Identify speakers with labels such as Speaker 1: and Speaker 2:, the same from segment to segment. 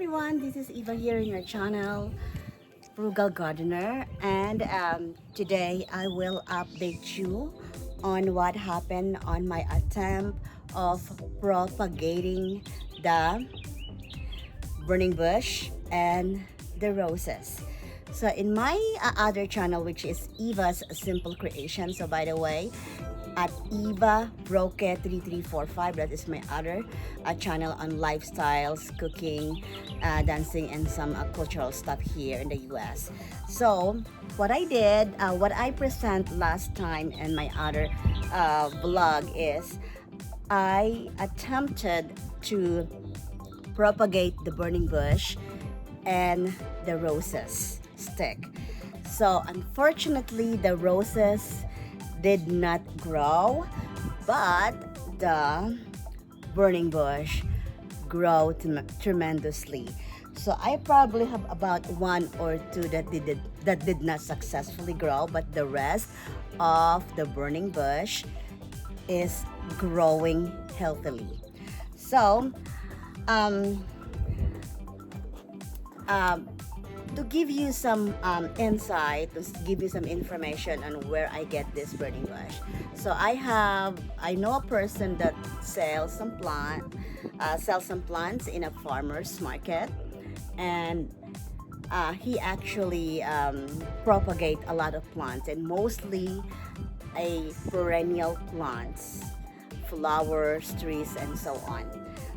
Speaker 1: everyone, this is Eva here in your channel, Frugal Gardener, and today I will update you on what happened on my attempt of propagating the burning bush and the roses. So in my other channel, which is Eva's Simple Creation, so by the way, at Eva Broke 3345, that is my other channel on lifestyles, cooking, dancing, and some cultural stuff here in the US. So what I did, what I present last time in my other vlog is I attempted to propagate the burning bush and the roses stick. So unfortunately, the roses did not grow, but the burning bush grew tremendously. So I probably have about one or two that did not successfully grow, but the rest of the burning bush is growing healthily. So um, to give you some insight, to give you some information on where I get this burning bush. So I know a person that sells some plants in a farmer's market, and he actually propagate a lot of plants, and mostly a perennial plants, flowers, trees, and so on.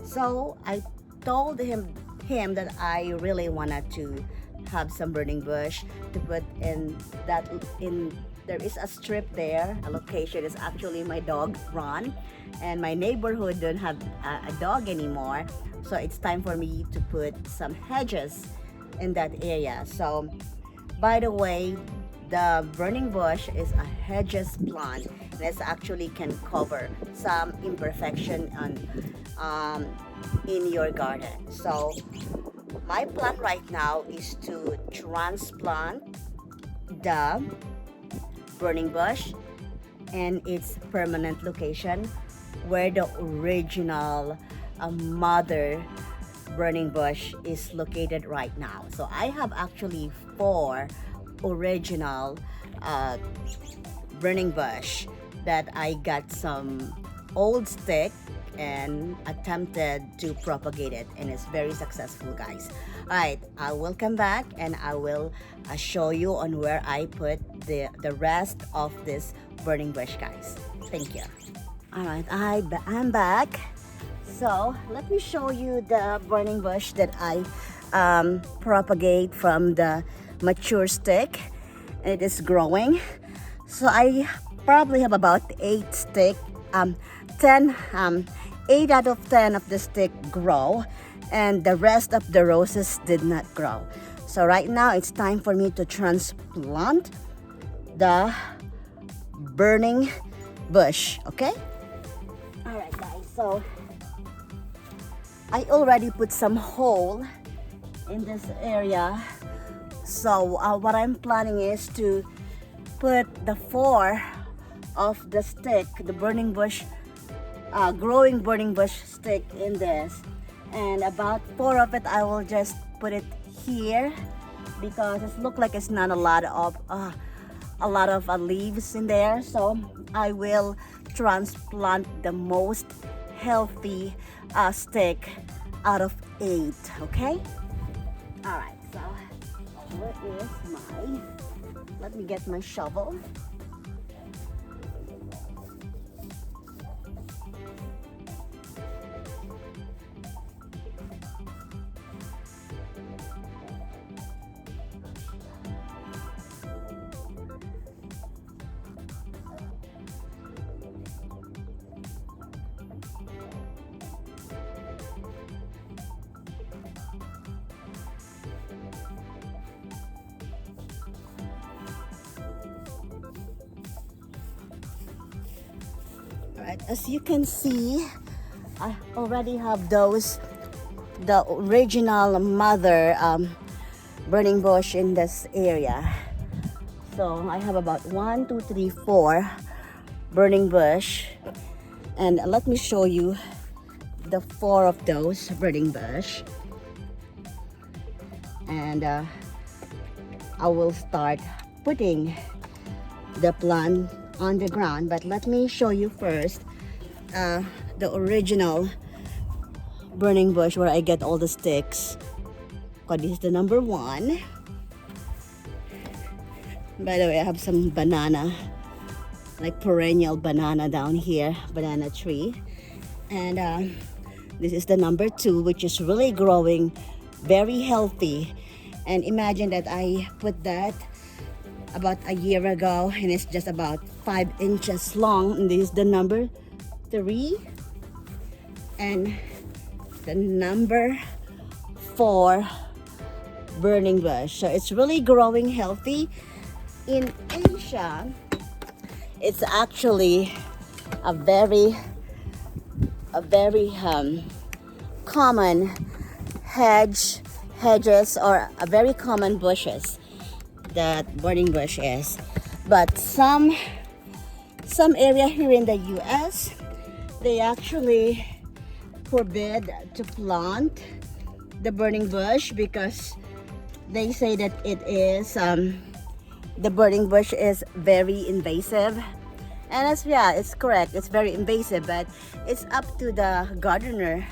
Speaker 1: So I told him that I really wanted to have some burning bush to put in that. In there is a strip there, a location is actually my dog run, and my neighborhood don't have a dog anymore, so it's time for me to put some hedges in that area. So by the way, the burning bush is a hedges plant, and it actually can cover some imperfection on in your garden. So my plan right now is to transplant the burning bush in its permanent location where the original mother burning bush is located right now. So I have actually 4 original burning bush that I got some old stick and attempted to propagate it, and it's very successful, guys. All right, I will come back and I will show you on where I put the rest of this burning bush, guys. Thank you. All right, I'm back. So let me show you the burning bush that I propagate from the mature stick. It is growing. So I probably have about 8 stick, 8 out of 10 of the stick grow, and the rest of the roses did not grow. So right now it's time for me to transplant the burning bush. Okay, all right, guys, so I already put some hole in this area. So what I'm planning is to put the 4 of the stick, the burning bush, growing burning bush stick in this, and about 4 of it I will just put it here because it looks like it's not a lot of leaves in there. So I will transplant the most healthy stick out of 8. Okay, all right, so where is my, let me get my shovel. Alright, as you can see, I already have the original mother burning bush in this area. So I have about 1, 2, 3, 4 burning bush, and let me show you the 4 of those burning bush. and I will start putting the plant on the ground. But let me show you first the original burning bush where I get all the sticks. Okay, this is the number one. By the way, I have some banana, like perennial banana down here, banana tree. And this is the number two, which is really growing very healthy. And imagine that I put that about a year ago, and it's just about 5 inches long. And this is the number three, and the number four burning bush. So it's really growing healthy. In Asia, it's actually a very common hedges, or a very common bushes that burning bush is. But some area here in the US, they actually forbid to plant the burning bush because they say that it is the burning bush is very invasive. And it's correct, it's very invasive, but it's up to the gardener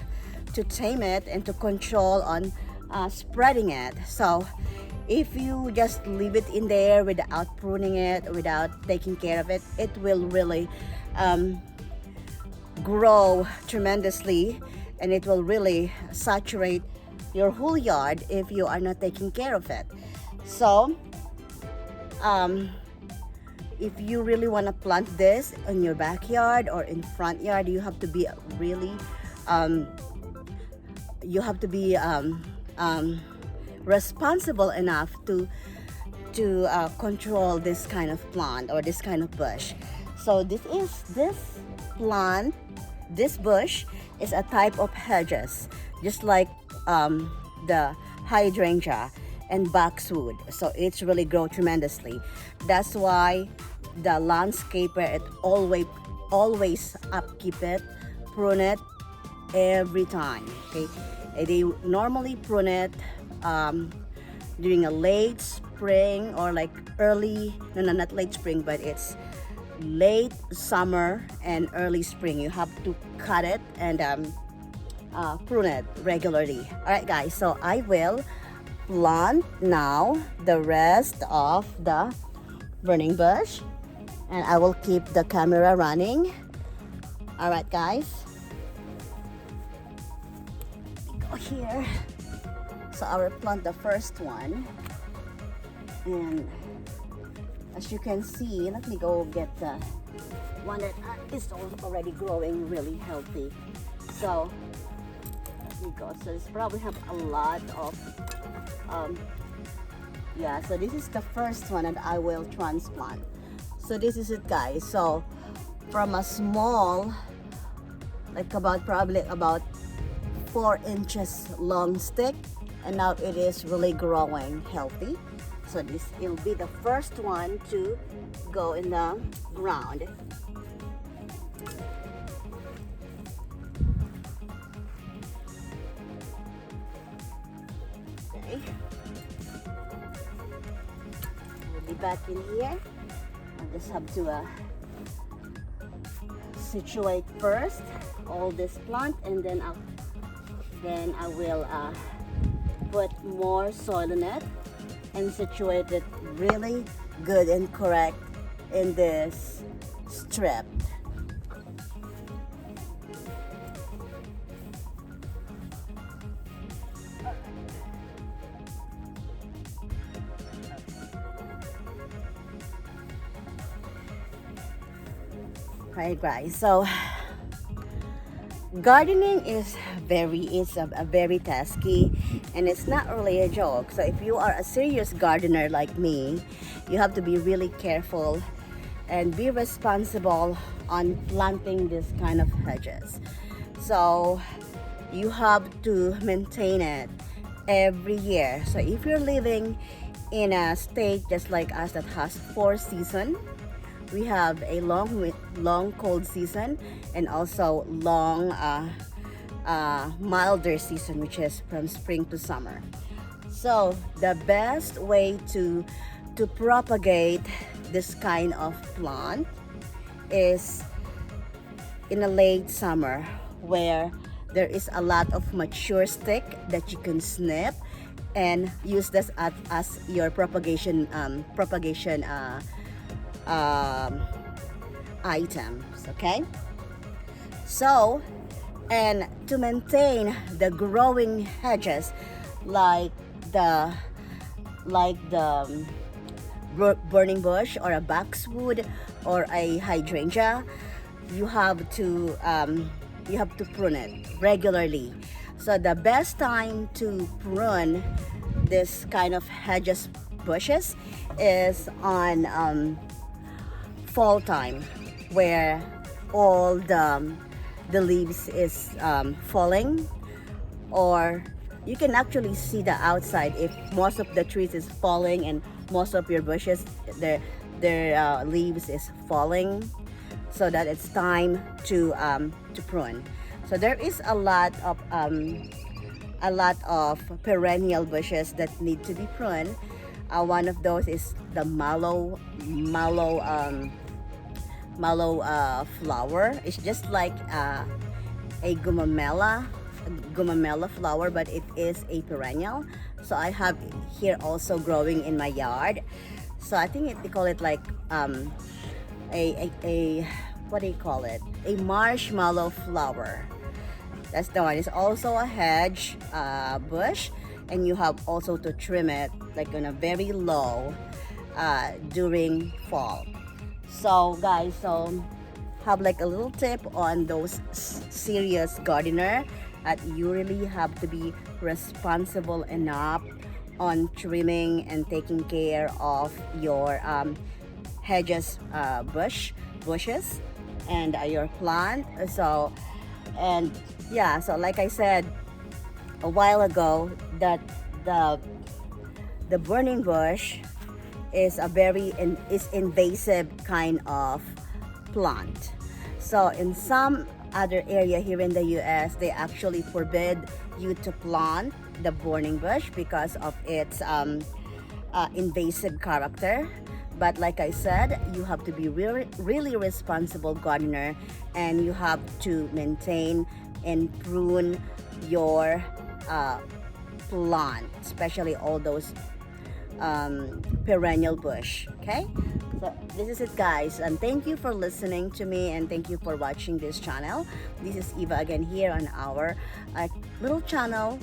Speaker 1: to tame it and to control on spreading it. So if you just leave it in there without pruning it, without taking care of it, it will really grow tremendously, and it will really saturate your whole yard if you are not taking care of it. So if you really want to plant this in your backyard or in front yard, you have to be really responsible enough to control this kind of plant or this kind of bush. So this bush is a type of hedges, just like the hydrangea and boxwood. So it's really grow tremendously. That's why the landscaper it always upkeep it, prune it every time. Okay, they normally prune it during a late spring, or like not late spring, but it's late summer and early spring. You have to cut it and prune it regularly. All right, guys, so I will plant now the rest of the burning bush, and I will keep the camera running. All right, guys, go here. So I will plant the first one, and as you can see, let me go get the one that is already growing really healthy. So let me go. So this probably have a lot of so this is the first one that I will transplant. So this is it, guys. So from a small, like probably about 4 inches long stick, and now it is really growing healthy. So this will be the first one to go in the ground. Okay, we'll be back in here. I just have to situate first all this plant, and then I will put more soil in it and situate it really good and correct in this strip. Right, guys, so gardening is a very tasky, and it's not really a joke. So if you are a serious gardener like me, you have to be really careful and be responsible on planting this kind of hedges. So you have to maintain it every year. So if you're living in a state just like us that has 4 seasons, we have a long cold season, and also long milder season, which is from spring to summer. So the best way to propagate this kind of plant is in a late summer where there is a lot of mature stick that you can snip and use this as your propagation um, items. Okay, so and to maintain the growing hedges like the burning bush or a boxwood or a hydrangea, you have to prune it regularly. So the best time to prune this kind of hedges bushes is on fall time, where all the leaves is falling, or you can actually see the outside if most of the trees is falling and most of your bushes their leaves is falling, so that it's time to prune. So there is a lot of perennial bushes that need to be pruned. One of those is the mallow flower. It's just like a gumamela flower, but it is a perennial. So I have here also growing in my yard. So I think they call it like a what do you call it? A marshmallow flower. That's the one. It's also a hedge bush, and you have also to trim it like on a very low during fall. So guys, so have like a little tip on those serious gardener, that you really have to be responsible enough on trimming and taking care of your hedges bushes and your plant. So and yeah, so like I said a while ago, that the burning bush is a very is invasive kind of plant. So in some other area here in the US, they actually forbid you to plant the burning bush because of its invasive character. But like I said, you have to be really responsible gardener, and you have to maintain and prune your plant, especially all those perennial bush. Okay, so this is it guys, and thank you for listening to me, and thank you for watching this channel. This is Eva again here on our little channel,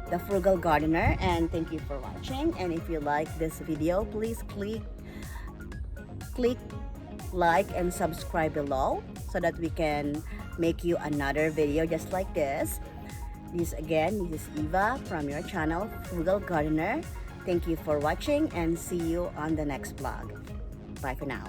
Speaker 1: The Frugal Gardener, and thank you for watching. And if you like this video, please click like and subscribe below so that we can make you another video just like this. This is Eva from your channel, Frugal Gardener. Thank you for watching, and see you on the next vlog. Bye for now.